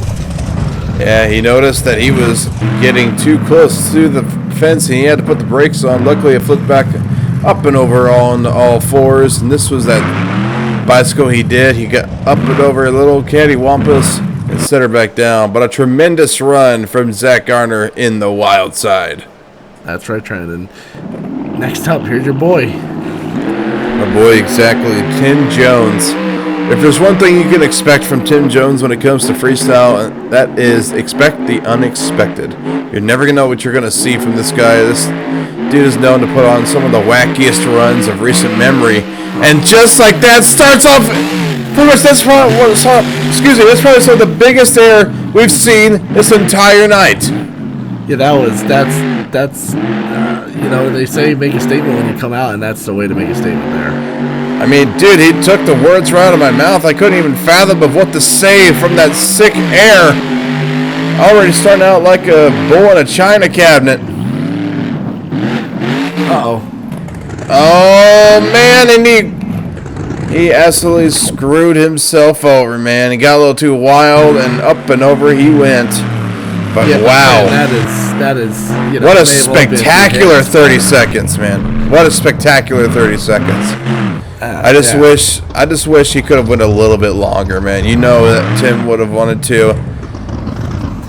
Yeah, he noticed that he was getting too close to the fence and he had to put the brakes on. Luckily, it flipped back up and over on all fours. And this was that bicycle he did. He got up and over a little cattywampus and set her back down. But a tremendous run from Zach Garner in the wild side. That's right, Trenton. Next up, here's your boy. My boy, exactly, Tim Jones. If there's one thing you can expect from Tim Jones when it comes to freestyle, that is expect the unexpected. You're never going to know what you're going to see from this guy. This dude is known to put on some of the wackiest runs of recent memory. And just like that, starts off, pretty much that's probably some of the biggest air we've seen this entire night. Yeah, that's that's you know, they say make a statement when you come out, and that's the way to make a statement there. I mean, dude, he took the words right out of my mouth. I couldn't even fathom of what to say from that sick air. Already starting out like a bull in a china cabinet. Uh-oh. Oh, man, and he absolutely screwed himself over, man. He got a little too wild, and up and over he went. But yeah, wow. Man, that is you know, what a spectacular 30 seconds, man. What a spectacular 30 seconds. I just wish he could have went a little bit longer, man. You know that Tim would have wanted to.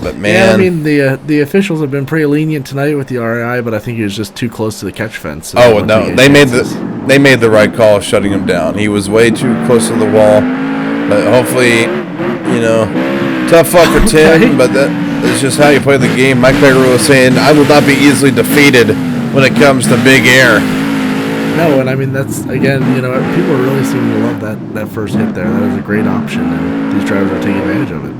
But man, yeah, I mean the officials have been pretty lenient tonight with the RAI, but I think he was just too close to the catch fence. So oh no, they made the right call shutting him down. He was way too close to the wall. But hopefully, you know, tough luck for Tim, but that is just how you play the game. Mike Pegger was saying, "I will not be easily defeated when it comes to big air." No, and I mean that's again, you know, people really seem to love that first hit there. That is a great option, and these drivers are taking advantage of it.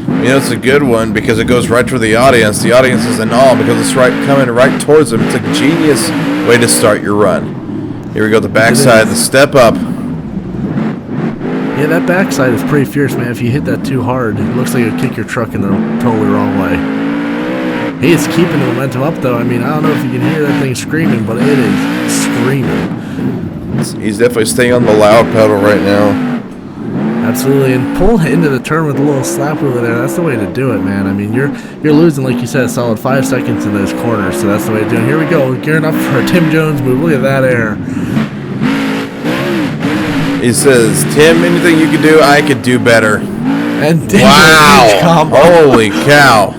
You know, it's a good one because it goes right to the audience. The audience is in awe because it's coming right towards them. It's a genius way to start your run. Here we go, the backside, the step up. Yeah, that backside is pretty fierce, man. If you hit that too hard, it looks like it'll kick your truck in the totally wrong way. He is keeping the momentum up, though. I mean, I don't know if you can hear that thing screaming, but it is screaming. He's definitely staying on the loud pedal right now. Absolutely, and pull into the turn with a little slap over there. That's the way to do it, man. I mean, you're losing, like you said, a solid 5 seconds in those corners, so that's the way to do it. Here we go, gearing up for a Tim Jones move. Look at that air. He says, "Tim, anything you could do, I could do better." And wow! Holy cow!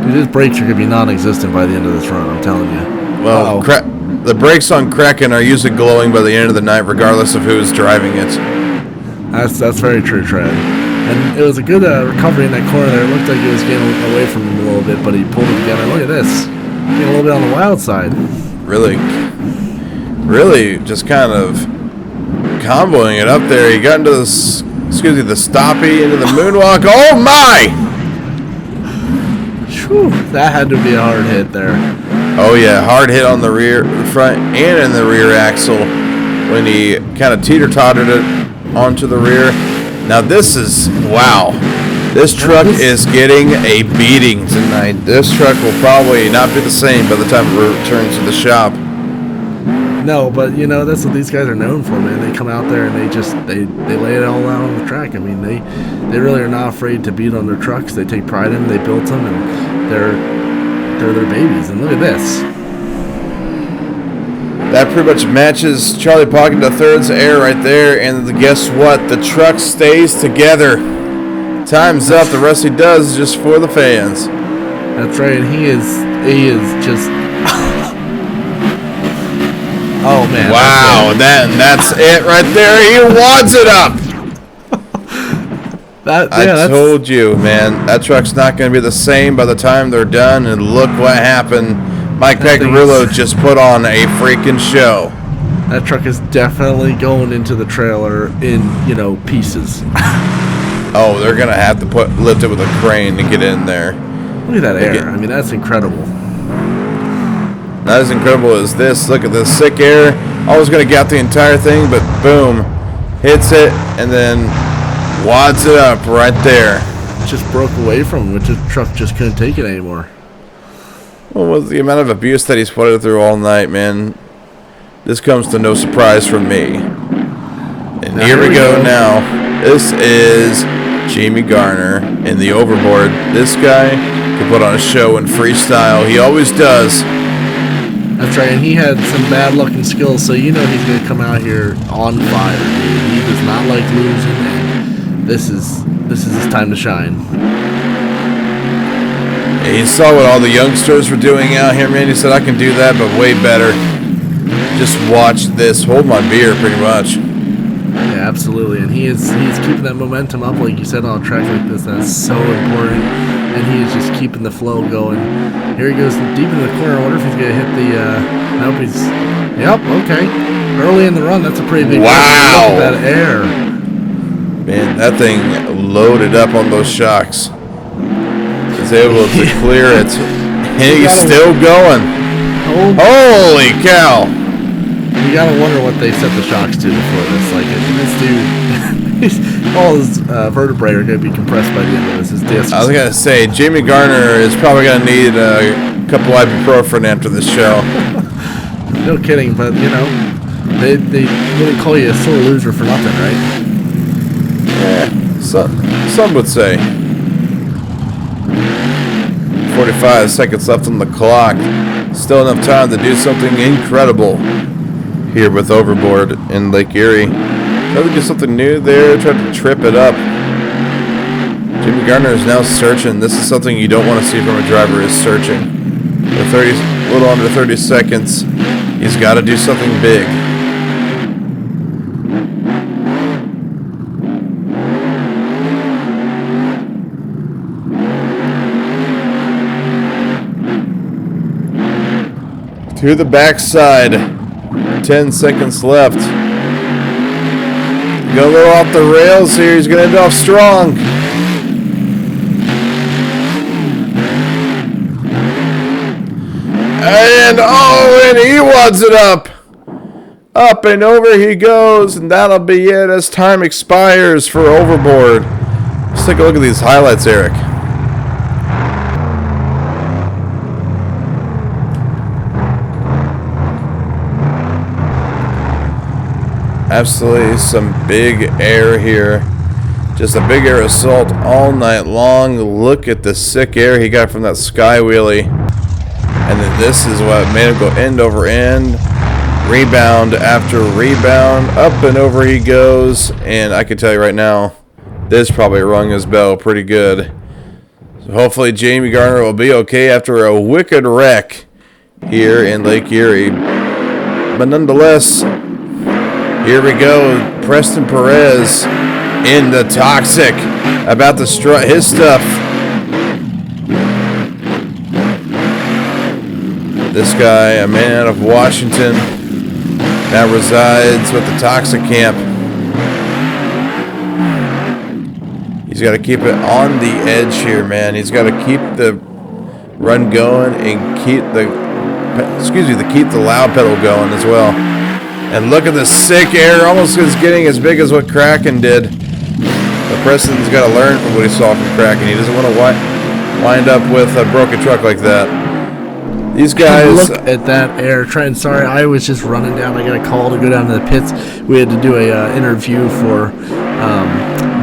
Dude, his brakes are gonna be non-existent by the end of this run. I'm telling you. Well, the brakes on Kraken are usually glowing by the end of the night, regardless of who's driving it. That's very true, Tread. And it was a good recovery in that corner there. It looked like he was getting away from him a little bit, but he pulled it together. Look at this. Getting a little bit on the wild side. Really just kind of comboing it up there. He got into the stoppie, into the moonwalk. Oh, my! Whew, that had to be a hard hit there. Oh, yeah. Hard hit on the front and in the rear axle when he kind of teeter-tottered it onto the rear. Now this is, wow, this truck is getting a beating tonight. This truck will probably not be the same by the time it returns to the shop. No, but you know, that's what these guys are known for, man. They come out there and they lay it all out on the track. I mean, they really are not afraid to beat on their trucks. They take pride in them. They built them, and they're their babies. And look at this. That pretty much matches Charlie Pocket to third's air right there, and guess what? The truck stays together. Time's up. The rest he does is just for the fans. That's right, and he is just. Oh man! Wow, that's it right there. He wads it up. I told you, man. That truck's not going to be the same by the time they're done. And look what happened. Mike Pecorillo just put on a freaking show. That truck is definitely going into the trailer in, pieces. Oh, they're going to have to lift it with a crane to get in there. Look at that air. I mean, that's incredible. Not as incredible as this. Look at this sick air. I was going to get the entire thing, but boom. Hits it and then wads it up right there. It just broke away from him, which the truck just couldn't take it anymore. Well, with the amount of abuse that he's put it through all night, man, this comes to no surprise from me. And here we go now. This is Jamie Garner in the overboard. This guy can put on a show in freestyle. He always does. That's right, and he had some bad luck and skills, so he's going to come out here on fire, dude. He does not like losing, and this is his time to shine. He saw what all the youngsters were doing out here, man. He said, I can do that, but way better. Just watch this. Hold my beer, pretty much. Yeah, absolutely. And he's keeping that momentum up, like you said, on a track like this. That's so important. And he is just keeping the flow going. Here he goes deep in the corner. I wonder if he's going to hit the... Nope, he's... Yep, okay. Early in the run, that's a pretty big... Wow! Look at that air. Man, that thing loaded up on those shocks. He's able to clear it. And he's still going. Holy cow. You gotta wonder what they set the shocks to before this. Like, this dude, all his vertebrae are gonna be compressed by the end of this. His discs. I was gonna say, Jamie Garner is probably gonna need a couple ibuprofen after this show. No kidding, but you know, they wouldn't call you a sore loser for nothing, right? Yeah, some would say. 45 seconds left on the clock. Still enough time to do something incredible here with Overboard in Lake Erie. Try to do something new there. Try to trip it up. Jimmy Garner is now searching. This is something you don't want to see from a driver, is searching. A little under 30 seconds. He's got to do something big. To the backside. 10 seconds left. Go a little off the rails here. He's going to end off strong. And he wads it up. Up and over he goes. And that'll be it as time expires for Overboard. Let's take a look at these highlights, Eric. Absolutely some big air here. Just a big air assault all night long. Look at the sick air he got from that sky wheelie. And then this is what made him go end over end. Rebound after rebound. Up and over he goes. And I can tell you right now, this probably rung his bell pretty good. So hopefully Jamie Garner will be okay after a wicked wreck here in Lake Erie. But nonetheless, here we go. Preston Perez in the Toxic, about to strut his stuff. This guy, a man out of Washington, now resides with the Toxic camp. He's got to keep it on the edge here, man. He's got to keep the run going and keep the loud pedal going as well. And look at the sick air, almost is getting as big as what Kraken did. But Preston's got to learn from what he saw from Kraken. He doesn't want to wind up with a broken truck like that. These guys... Look at that air. Trenton, sorry, I was just running down. I got a call to go down to the pits. We had to do a interview for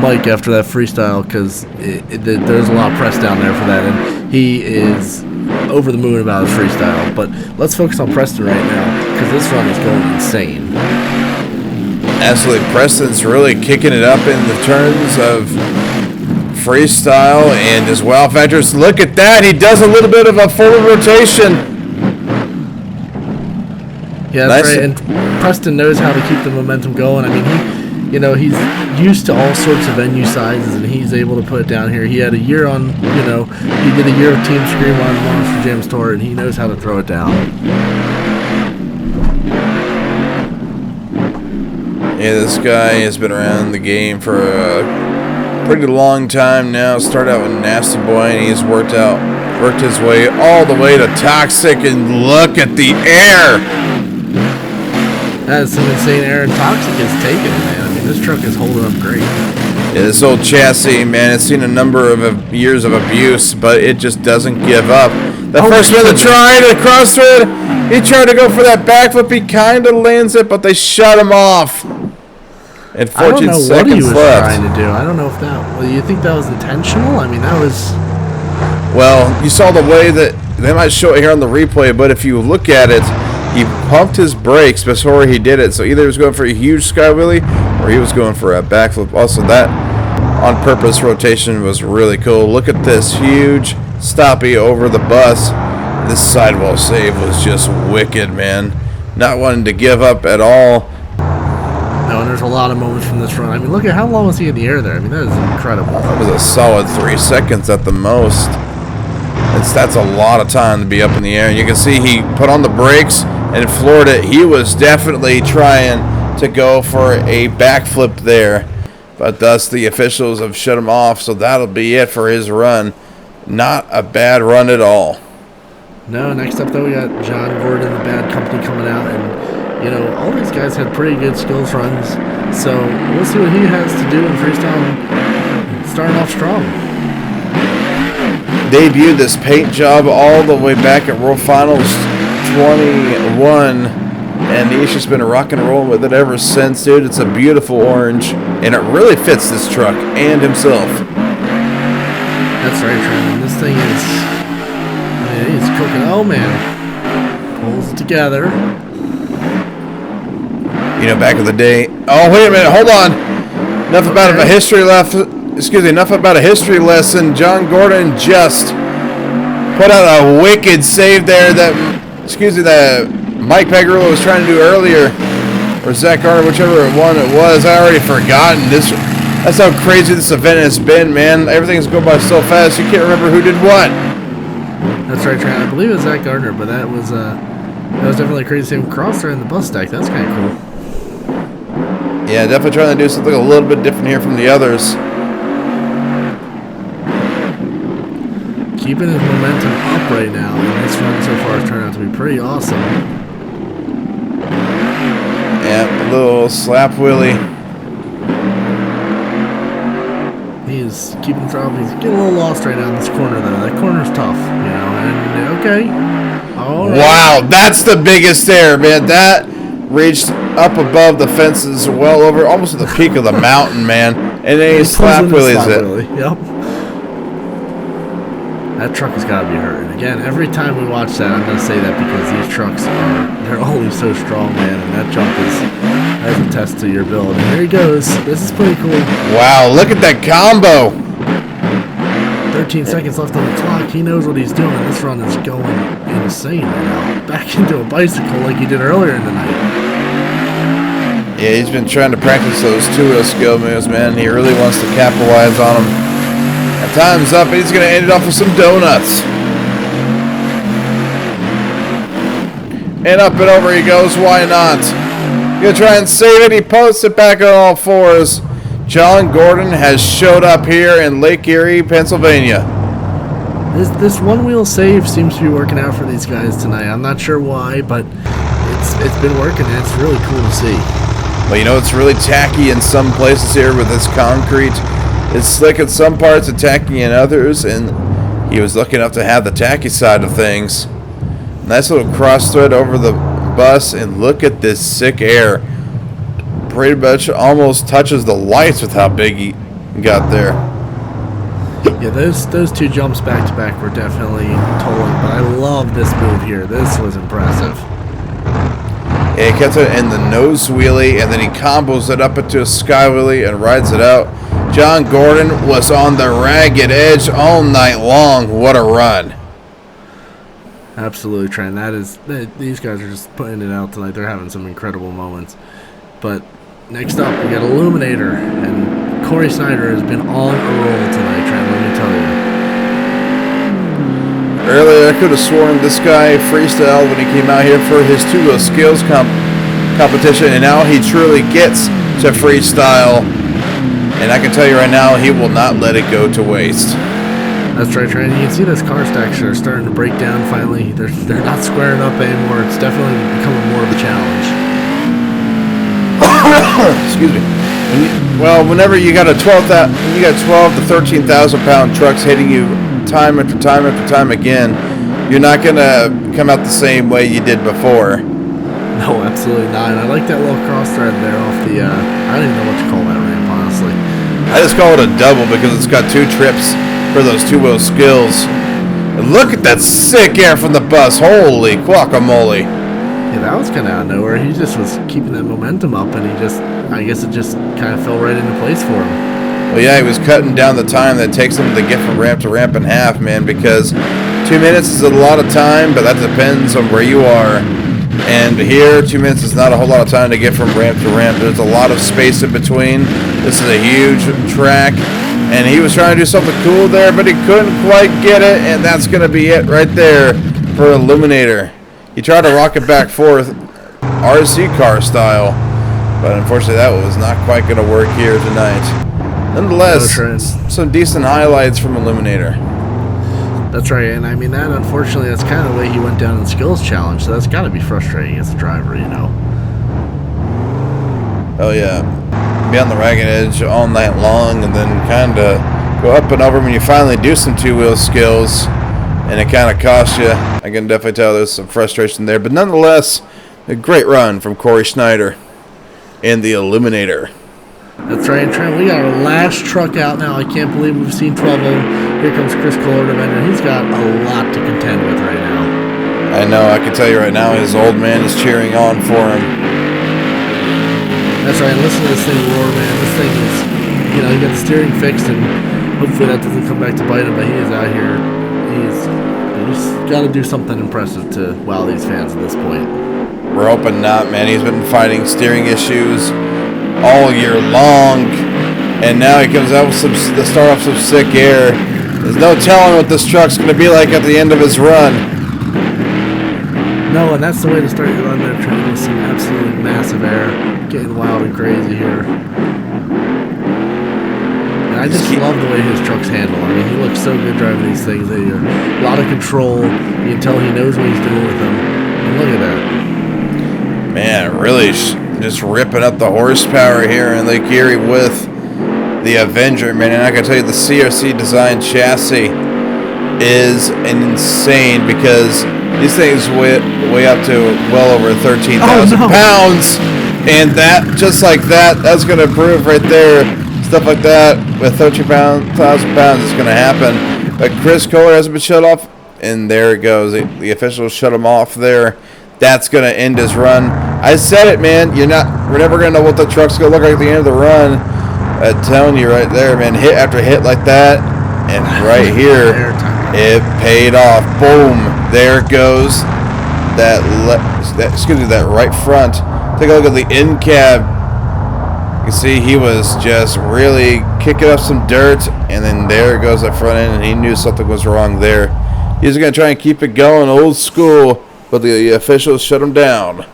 Mike after that freestyle because there's a lot of press down there for that. And he is over the moon about his freestyle. But let's focus on Preston right now because this run is going insane. Absolutely. Preston's really kicking it up in the terms of freestyle and his wow factors. Look at that. He does a little bit of a forward rotation. Yeah, that's nice. Right. And Preston knows how to keep the momentum going. I mean, he's used to all sorts of venue sizes, and he's able to put it down here. He had a year on, he did a year of Team Scream on Monster Jam Tour, and he knows how to throw it down. Yeah, this guy has been around the game for a pretty long time now. Started out with Nasty Boy, and he's worked his way all the way to Toxic, and look at the air. That's some insane air, and Toxic is taking it, man. I mean, this truck is holding up great. Yeah, this old chassis, man, it's seen a number of years of abuse, but it just doesn't give up. The first one to try the crossroad, he tried to go for that backflip. He kind of lands it, but they shut him off. And 14 seconds left. I don't know what he was trying to do. I don't know if you think that was intentional? I mean, that was... Well, you saw the way that they might show it here on the replay, but if you look at it, he pumped his brakes before he did it. So either he was going for a huge sky wheelie or he was going for a backflip. Also, that on-purpose rotation was really cool. Look at this huge stoppie over the bus. This sidewall save was just wicked, man. Not wanting to give up at all. No, and there's a lot of moments from this run. I mean, look at how long was he in the air there. I mean, that is incredible. That was a solid 3 seconds at the most. That's a lot of time to be up in the air. And you can see he put on the brakes and floored it. He was definitely trying to go for a backflip there. But thus the officials have shut him off, so that'll be it for his run. Not a bad run at all. No, next up though we got John Gordon, the Bad Company, coming out, and you know all these guys had pretty good skills runs, so we'll see what he has to do in freestyle. Starting off strong. Debuted this paint job all the way back at World Finals 21, and he's just been rocking and rolling with it ever since, dude. It's a beautiful orange, and it really fits this truck and himself. That's right, Trenton. This thing is. He's cooking. Oh man, pulls it together. You know, back in the day. Oh wait a minute, hold on. Enough about a history Enough about a history lesson. John Gordon just put out a wicked save there. That Mike Peggerolo was trying to do earlier, or Zach Garner, whichever one it was. I already forgotten this. That's how crazy this event has been, man. Everything's going by so fast you can't remember who did what. That's right, Trent. I believe it was Zach Gardner, but that was definitely crazy. Same cross there in the bus stack. That's kind of cool. Yeah, definitely trying to do something a little bit different here from the others. Keeping his momentum up right now, and this run so far has turned out to be pretty awesome. Yeah, a little slap wheelie. He's keeping the throttle. He's getting a little lost right now in this corner, though. That corner's tough, you know. And okay, all right. Wow, that's the biggest there, man. That reached up above the fences, well over, almost at the peak of the mountain, man. And then he slap wheelies it. Yep. That truck has got to be hurting. Again, every time we watch that, I'm going to say that because these trucks they're always so strong, man. And that jump that's a test to your build. And there he goes. This is pretty cool. Wow, look at that combo. 13 seconds left on the clock. He knows what he's doing. This run is going insane right now. Back into a bicycle like he did earlier in the night. Yeah, he's been trying to practice those two-wheel skill moves, man. He really wants to capitalize on them. And time's up, and he's going to end it off with some donuts. And up and over he goes. Why not? Gonna try and save it. He posts it back on all fours. John Gordon has showed up here in Lake Erie, Pennsylvania. This one-wheel save seems to be working out for these guys tonight. I'm not sure why, but it's been working, and it's really cool to see. Well, you know, it's really tacky in some places here with this concrete. It's slick in some parts and tacky in others, and he was lucky enough to have the tacky side of things. Nice little cross thread over the bus, and look at this sick air. Pretty much almost touches the lights with how big he got there. Yeah, those two jumps back to back were definitely tolling, but I love this move here. This was impressive. Yeah, he gets it in the nose wheelie, and then he combos it up into a sky wheelie and rides it out. John Gordon was on the ragged edge all night long. What a run. Absolutely, Trent. These guys are just putting it out tonight. They're having some incredible moments. But next up, we got Illuminator, and Corey Snyder has been on a roll tonight, Trent, let me tell you. Earlier, I could have sworn this guy freestyle when he came out here for his two-wheel skills competition, and now he truly gets to freestyle. And I can tell you right now, he will not let it go to waste. That's right, Trent. You can see those car stacks are starting to break down finally. They're not squaring up anymore. It's definitely becoming more of a challenge. Excuse me. Whenever you got 12 to 13,000 pound trucks hitting you time after time after time again, you're not gonna come out the same way you did before. No, absolutely not. And I like that little cross thread there off the. I don't even know what to call that ramp, honestly. I just call it a double because it's got two trips for those two-wheel skills. And look at that sick air from the bus. Holy guacamole. Yeah, that was kind of out of nowhere. He just was keeping that momentum up, and I guess it just kind of fell right into place for him. Well, yeah, he was cutting down the time that it takes him to get from ramp to ramp in half, man, because 2 minutes is a lot of time, but that depends on where you are. And here, 2 minutes is not a whole lot of time to get from ramp to ramp. There's a lot of space in between. This is a huge track. And he was trying to do something cool there, but he couldn't quite get it. And that's going to be it right there for Illuminator. He tried to rock it back forth, RC car style. But unfortunately, that was not quite going to work here tonight. Nonetheless, some decent highlights from Illuminator. That's right, and I mean that. Unfortunately, that's kind of the way he went down in the skills challenge. So that's got to be frustrating as a driver, you know. Oh yeah, be on the ragged edge all night long, and then kind of go up and over when you finally do some two-wheel skills, and it kind of costs you. I can definitely tell there's some frustration there, but nonetheless, a great run from Corey Schneider in the Illuminator. That's right, Trent. We got our last truck out now. I can't believe we've seen 12 of them. Here comes Chris Kohler, and he's got a lot to contend with right now. I know. I can tell you right now, his old man is cheering on for him. That's right. Listen to this thing roar, man. This thing is, you know, he got the steering fixed, and hopefully that doesn't come back to bite him. But he is out here. He's got to do something impressive to wow these fans at this point. We're hoping not, man. He's been fighting steering issues all year long, and now he comes out with the start off some sick air. There's no telling what this truck's going to be like at the end of his run. No, and that's the way to start your run there, Trenton, with some absolutely massive air, getting wild and crazy here. And I just love the way his trucks handle. I mean, he looks so good driving these things. They are a lot of control. You can tell he knows what he's doing with them. And look at that. Man, really just ripping up the horsepower here in Lake Erie with the Avenger, man. And I can tell you the CRC design chassis is insane, because these things weigh up to well over 13,000 pounds. And that, just like that, that's going to prove right there. Stuff like that with 13,000 pounds is going to happen. But Chris Kohler hasn't been shut off, and there it goes. The officials shut him off there. That's going to end his run. I said it, man. We're never going to know what the truck's going to look like at the end of the run. I'm telling you right there, man. Hit after hit like that, and right here, it paid off. Boom. There goes that right front. Take a look at the end cab. You can see he was just really kicking up some dirt, and then there goes the front end, and he knew something was wrong there. He was going to try and keep it going old school, but the officials shut him down.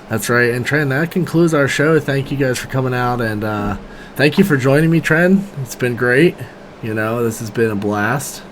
That's right. And Trent, that concludes our show. Thank you guys for coming out, and thank you for joining me, Trent. It's been great. You know, this has been a blast.